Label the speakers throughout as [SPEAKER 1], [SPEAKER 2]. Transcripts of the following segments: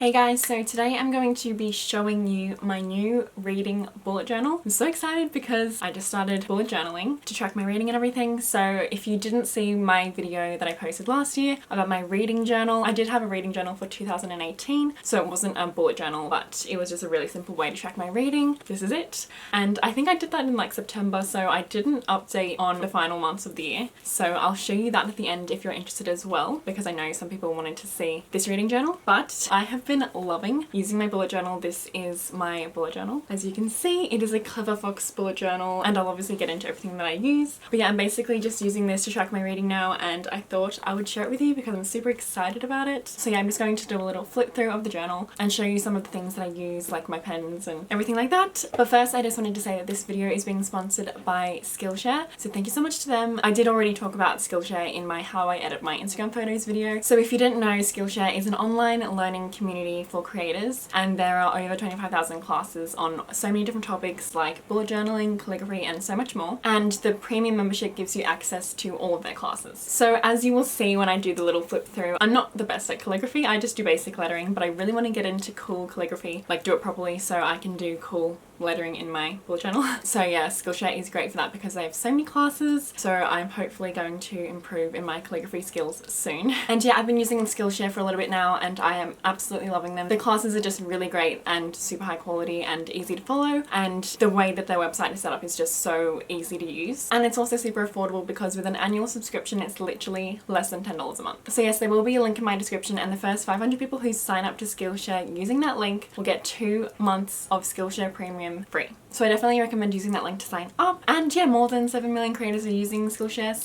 [SPEAKER 1] Hey guys, so today I'm going to be showing you my new reading bullet journal. I'm so excited because I just started bullet journaling to track my reading and everything. So if you didn't see my video that I posted last year about my reading journal, I did have a reading journal for 2018. So it wasn't a bullet journal, but it was just a really simple way to track my reading. This is it. And I think I did that in like September, so I didn't update on the final months of the year. So I'll show you that at the end if you're interested as well, because I know some people wanted to see this reading journal, but I have been loving using my bullet journal. This is my bullet journal. As you can see, it is a Clever Fox bullet journal, and I'll obviously get into everything that I use. But yeah, I'm basically just using this to track my reading now, and I thought I would share it with you because I'm super excited about it. So yeah, I'm just going to do a little flip through of the journal and show you some of the things that I use, like my pens and everything like that. But first, I just wanted to say that this video is being sponsored by Skillshare. So thank you so much to them. I did already talk about Skillshare in my How I Edit My Instagram Photos video. So if you didn't know, Skillshare is an online learning community for creators, and there are over 25,000 classes on so many different topics like bullet journaling, calligraphy, and so much more. And the premium membership gives you access to all of their classes. So as you will see when I do the little flip through, I'm not the best at calligraphy. I just do basic lettering, but I really want to get into cool calligraphy, like do it properly so I can do cool lettering in my bullet journal. So yeah, Skillshare is great for that because they have so many classes. So I'm hopefully going to improve in my calligraphy skills soon. And yeah, I've been using Skillshare for a little bit now, and I am absolutely loving them. The classes are just really great and super high quality and easy to follow, and the way that their website is set up is just so easy to use. And it's also super affordable because with an annual subscription, it's literally less than $10 a month. So yes, there will be a link in my description, and the first 500 people who sign up to Skillshare using that link will get 2 months of Skillshare Premium free. So I definitely recommend using that link to sign up. And yeah, more than 7 million creators are using Skillshare,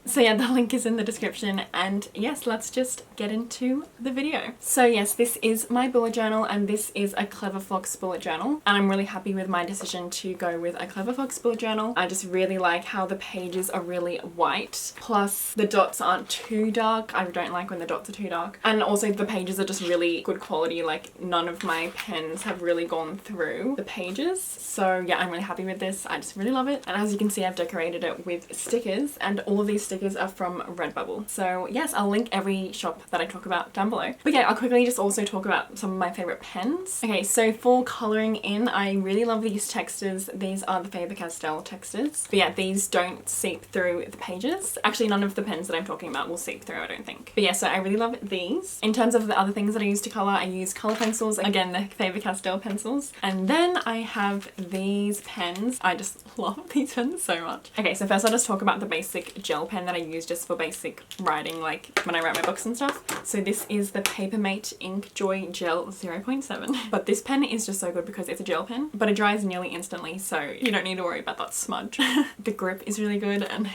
[SPEAKER 1] so yeah, the link is in the description, and yes, let's just get into the video. So yes, this is my bullet journal, and this is a Clever Fox bullet journal, and I'm really happy with my decision to go with a Clever Fox bullet journal. I just really like how the pages are really white, plus the dots aren't too dark. I don't like when the dots are too dark, and also the pages are just really good quality. Like, none of my pens have really gone through the pages. So yeah, I'm really happy with this. I just really love it, and as you can see, I've decorated it with stickers, and all of these stickers are from Redbubble. So yes, I'll link every shop that I talk about down below. But yeah, I'll quickly just also talk about some of my favorite pens. Okay, so for coloring in, I really love these textures. These are the Faber-Castell textures. But yeah, these don't seep through the pages. Actually, none of the pens that I'm talking about will seep through, I don't think. But yeah, so I really love these. In terms of the other things that I use to color, I use color pencils. Again, the Faber-Castell pencils. And then I have these pens. I just love these pens so much. Okay, so first I'll just talk about the basic gel pen that I use just for basic writing, like when I write my books and stuff. So this is the Papermate Ink Joy Gel 0.7. But this pen is just so good because it's a gel pen, but it dries nearly instantly, so you don't need to worry about that smudge. The grip is really good, and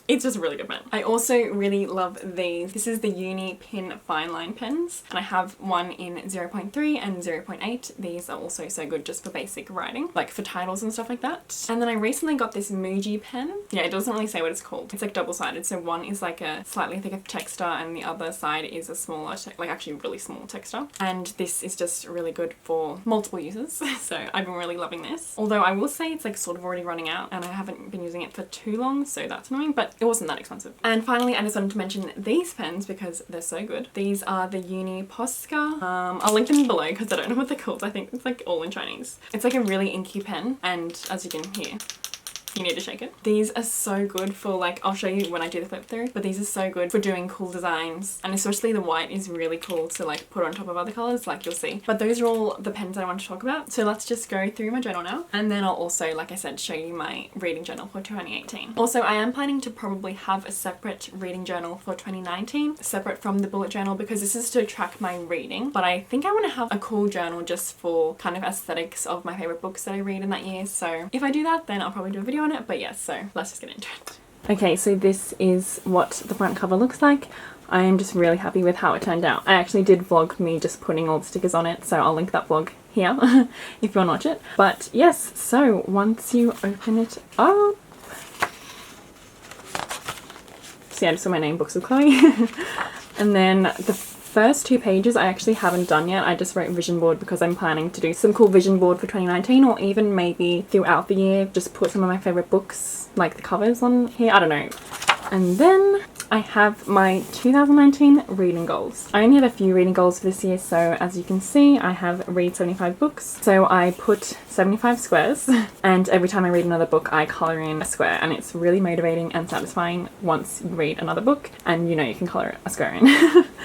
[SPEAKER 1] it's just a really good pen. I also really love these. This is the Uni Pin Fine Line pens, and I have one in 0.3 and 0.8. These are also so good just for basic writing, like for titles and stuff like that. And then I recently got this Muji pen. Yeah, it doesn't really say what it's called. It's like double-sided, so one is like a slightly thicker texture and the other side is a smaller, like actually really small texture. And this is just really good for multiple uses. So I've been really loving this. Although I will say it's like sort of already running out, and I haven't been using it for too long, so that's annoying, but it wasn't that expensive. And finally, I just wanted to mention these pens because they're so good. These are the Uni Posca. I'll link them below because I don't know what they're called. I think it's like all in Chinese. It's like a really inky pen, and as you can hear, you need to shake it. These are so good for, like, I'll show you when I do the flip through, but these are so good for doing cool designs, and especially the white is really cool to like put on top of other colors, like you'll see. But those are all the pens that I want to talk about. So let's just go through my journal now, and then I'll also, like I said, show you my reading journal for 2018. Also, I am planning to probably have a separate reading journal for 2019, separate from the bullet journal, because this is to track my reading. But I think I want to have a cool journal just for kind of aesthetics of my favorite books that I read in that year. So if I do that, then I'll probably do a video on it. But yes, so let's just get into it. Okay, so this is what the front cover looks like. I am just really happy with how it turned out. I actually did vlog me just putting all the stickers on it, so I'll link that vlog here if you want to watch it. But yes, so once you open it up, see, I just saw my name, Books of Chloe. And then the first 2 pages I actually haven't done yet. I just wrote vision board because I'm planning to do some cool vision board for 2019, or even maybe throughout the year just put some of my favorite books, like the covers on here. I don't know. And then I have my 2019 reading goals. I only have a few reading goals for this year, so as you can see, I have read 75 books. So I put 75 squares, and every time I read another book, I colour in a square, and it's really motivating and satisfying once you read another book and you know you can colour a square in.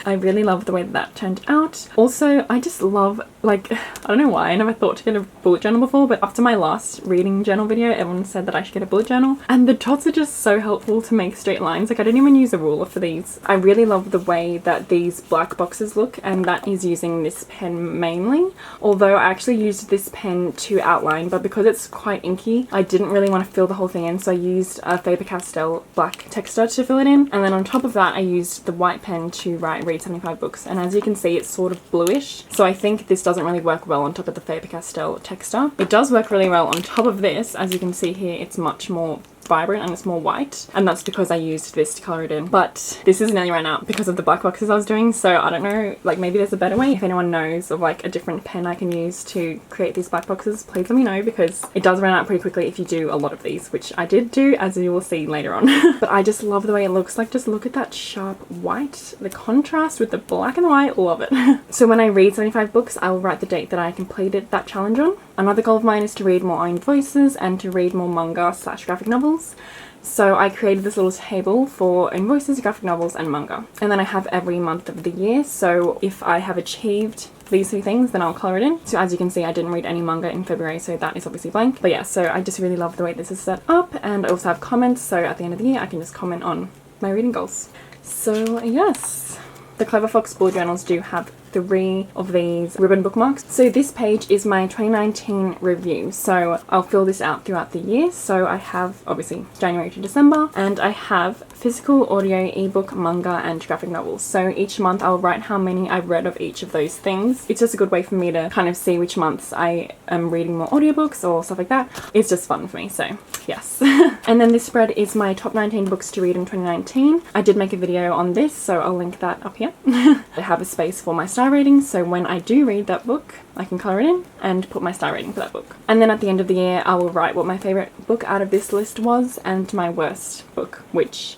[SPEAKER 1] I really love the way that turned out. Also, I just love, like, I don't know why I never thought to get a bullet journal before, but after my last reading journal video, everyone said that I should get a bullet journal, and the dots are just so helpful to make straight lines. Like, I didn't even use a ruler for these. I really love the way that these black boxes look, and that is using this pen mainly, although I actually used this pen to outline, but because it's quite inky, I didn't really want to fill the whole thing in, so I used a Faber-Castell black texture to fill it in, and then on top of that I used the white pen to write read 75 books, and as you can see it's sort of bluish, so I think this doesn't really work well on top of the Faber-Castell texture. It does work really well on top of this. As you can see here, it's much more vibrant and it's more white, and that's because I used this to colour it in. But this is nearly run out because of the black boxes I was doing, so I don't know, like maybe there's a better way. If anyone knows of like a different pen I can use to create these black boxes, please let me know, because it does run out pretty quickly if you do a lot of these, which I did do, as you will see later on. But I just love the way it looks. Like, just look at that sharp white, the contrast with the black and white, love it. So when I read 75 books, I will write the date that I completed that challenge on. Another goal of mine is to read more own voices and to read more manga / graphic novels. So I created this little table for own voices, graphic novels and manga. And then I have every month of the year, so if I have achieved these three things, then I'll colour it in. So as you can see, I didn't read any manga in February, so that is obviously blank. But yeah, so I just really love the way this is set up, and I also have comments, so at the end of the year I can just comment on my reading goals. So yes, the Clever Fox bullet journals do have 3 of these ribbon bookmarks. So this page is my 2019 review, so I'll fill this out throughout the year. So I have obviously January to December, and I have physical, audio, ebook, manga and graphic novels. So each month I'll write how many I've read of each of those things. It's just a good way for me to kind of see which months I am reading more audiobooks or stuff like that. It's just fun for me, so yes. And then this spread is my top 19 books to read in 2019. I did make a video on this, so I'll link that up here. I have a space for my star ratings, so when I do read that book I can colour it in and put my star rating for that book. And then at the end of the year I will write what my favourite book out of this list was and my worst book, which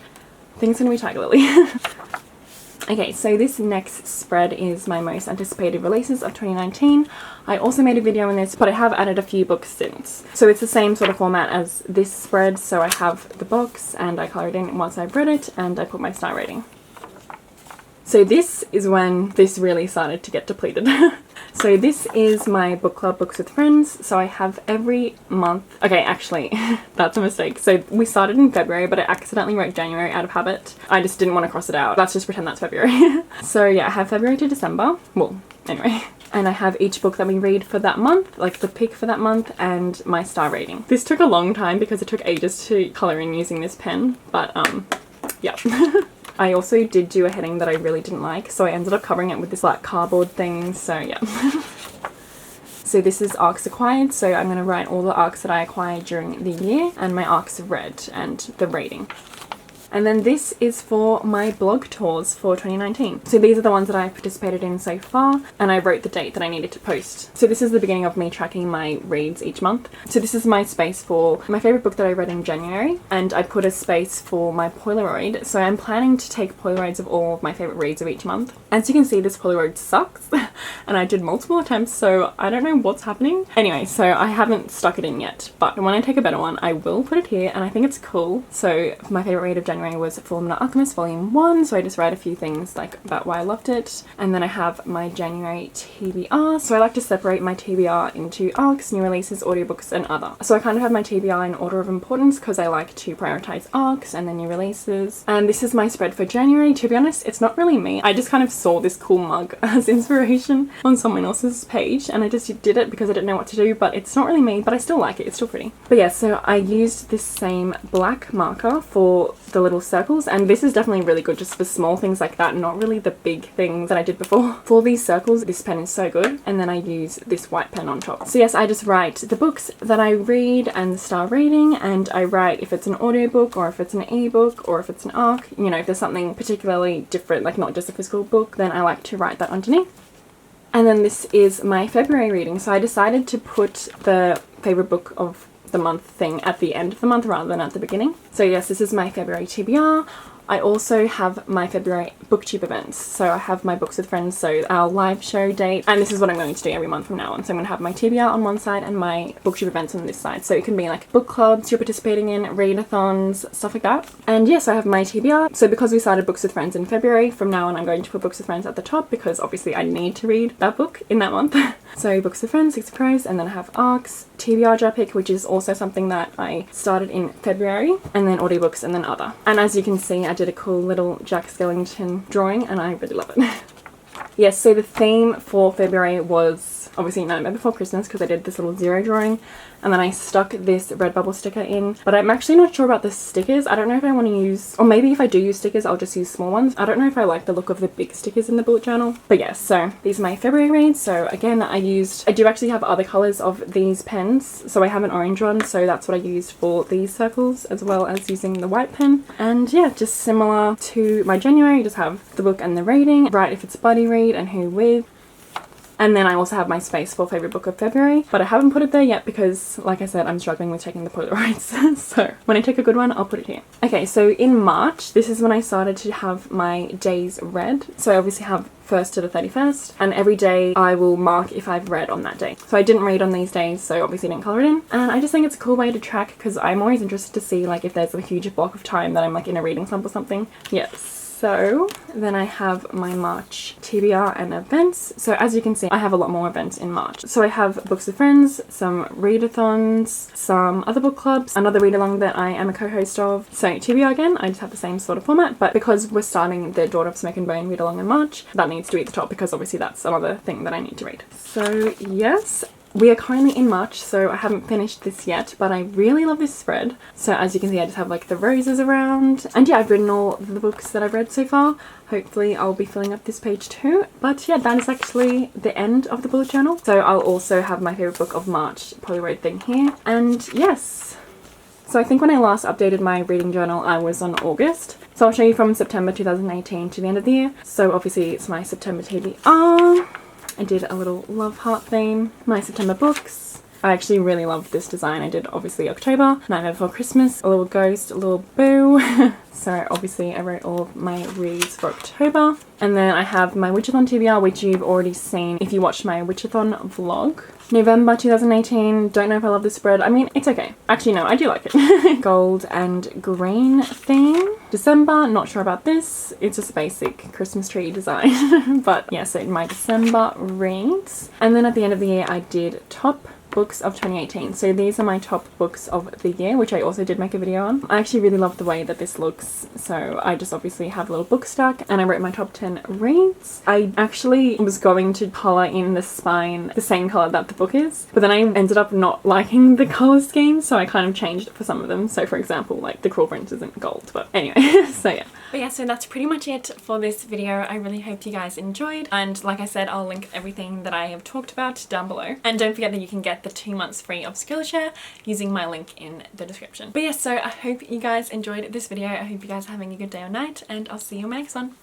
[SPEAKER 1] I think is going to be Tiger Lily. Okay, so this next spread is my most anticipated releases of 2019. I also made a video on this, but I have added a few books since. So it's the same sort of format as this spread, so I have the box and I colour it in once I've read it and I put my star rating. So this is when this really started to get depleted. So this is my book club Books with Friends. So I have every month. Okay, actually, that's a mistake. So we started in February, but I accidentally wrote January out of habit. I just didn't want to cross it out. Let's just pretend that's February. So yeah, I have February to December. Well, anyway. And I have each book that we read for that month, like the pick for that month, and my star rating. This took a long time because it took ages to colour in using this pen, but yeah. I also did do a heading that I really didn't like, so I ended up covering it with this like cardboard thing, so yeah. So this is arcs acquired, so I'm going to write all the arcs that I acquired during the year and my arcs read and the rating. And then this is for my blog tours for 2019. So these are the ones that I've participated in so far, and I wrote the date that I needed to post. So this is the beginning of me tracking my reads each month. So this is my space for my favourite book that I read in January, and I put a space for my Polaroid. So I'm planning to take Polaroids of all of my favourite reads of each month. As you can see, this Polaroid sucks, and I did multiple attempts, so I don't know what's happening. Anyway, so I haven't stuck it in yet, but when I take a better one, I will put it here, and I think it's cool. So my favourite read of January was Fullmetal Alchemist Volume 1, so I just write a few things like about why I loved it. And then I have my January TBR, so I like to separate my TBR into arcs, new releases, audiobooks and other. So I kind of have my TBR in order of importance because I like to prioritise arcs and then new releases. And this is my spread for January. To be honest, it's not really me. I just kind of saw this cool mug as inspiration on someone else's page and I just did it because I didn't know what to do, but it's not really me, but I still like it. It's still pretty. But yeah, so I used this same black marker for the little circles, and this is definitely really good just for small things like that, not really the big things that I did before. For these circles, this pen is so good, and then I use this white pen on top. So yes, I just write the books that I read and the star rating, and I write if it's an audiobook or if it's an ebook or if it's an arc, you know, if there's something particularly different, like not just a physical book, then I like to write that underneath. And then this is my February reading, so I decided to put the favourite book of the month thing at the end of the month rather than at the beginning. So yes, this is my February TBR. I also have my February booktube events. So I have my Books with Friends, so our live show date, and this is what I'm going to do every month from now on. So I'm going to have my TBR on one side and my booktube events on this side. So it can be like book clubs you're participating in, readathons, stuff like that. And yes, I have my TBR. So because we started Books with Friends in February, from now on I'm going to put Books with Friends at the top because obviously I need to read that book in that month. So Books with Friends, 6 of Crows, and then I have ARCs, TBR Jar Pick, which is also something that I started in February, and then audiobooks, and then other. And as you can see, I did a cool little Jack Skellington drawing and I really love it. Yes, so the theme for February was obviously Nightmare Before Christmas because I did this little zero drawing, and then I stuck this Redbubble sticker in, but I'm actually not sure about the stickers. I don't know if I want to use, or maybe if I do use stickers I'll just use small ones. I don't know if I like the look of the big stickers in the bullet journal. But yes, so these are my February reads. So again, I do actually have other colours of these pens. So I have an orange one, so that's what I used for these circles, as well as using the white pen. And yeah, just similar to my January, just have the book and the rating, write if it's a buddy read and who with. And then I also have my space for favourite book of February, but I haven't put it there yet because, like I said, I'm struggling with taking the Polaroids. So when I take a good one, I'll put it here. Okay, so in March, this is when I started to have my days read. So I obviously have 1st to the 31st, and every day I will mark if I've read on that day. So I didn't read on these days, so obviously didn't colour it in. And I just think it's a cool way to track because I'm always interested to see like if there's a huge block of time that I'm like in a reading slump or something. Yes. So then I have my March TBR and events. So as you can see, I have a lot more events in March. So I have Books with Friends, some readathons, some other book clubs, another read along that I am a co-host of. So TBR again, I just have the same sort of format, but because we're starting the Daughter of Smoke and Bone read along in March, that needs to be at the top because obviously that's another thing that I need to read. So yes. We are currently in March, so I haven't finished this yet, but I really love this spread. So as you can see, I just have like the roses around. And yeah, I've written all the books that I've read so far. Hopefully I'll be filling up this page too. But yeah, that is actually the end of the bullet journal. So I'll also have my favourite book of March Polaroid thing here. And yes. So I think when I last updated my reading journal, I was on August. So I'll show you from September 2018 to the end of the year. So obviously it's my September TBR. I did a little love heart theme, my September books. I actually really love this design. I did obviously October, Nightmare Before Christmas, a little ghost, a little boo. So obviously I wrote all of my reads for October. And then I have my Witchathon TBR, which you've already seen if you watched my Witchathon vlog. November 2018, don't know if I love this spread. I mean, it's okay. Actually, no, I do like it. Gold and green theme. December, not sure about this. It's just a basic Christmas tree design. But yeah, so my December reads. And then at the end of the year, I did top books of 2018. So these are my top books of the year, which I also did make a video on. I actually really love the way that this looks, so I just obviously have a little book stack and I wrote my top 10 reads. I actually was going to colour in the spine the same colour that the book is, but then I ended up not liking the colour scheme, so I kind of changed it for some of them. So for example, like the Cruel Prince isn't gold, but anyway. So yeah. But yeah, so that's pretty much it for this video. I really hope you guys enjoyed, and like I said, I'll link everything that I have talked about down below. And don't forget that you can get the 2 months free of Skillshare using my link in the description. But yeah, so I hope you guys enjoyed this video. I hope you guys are having a good day or night, and I'll see you in my next one.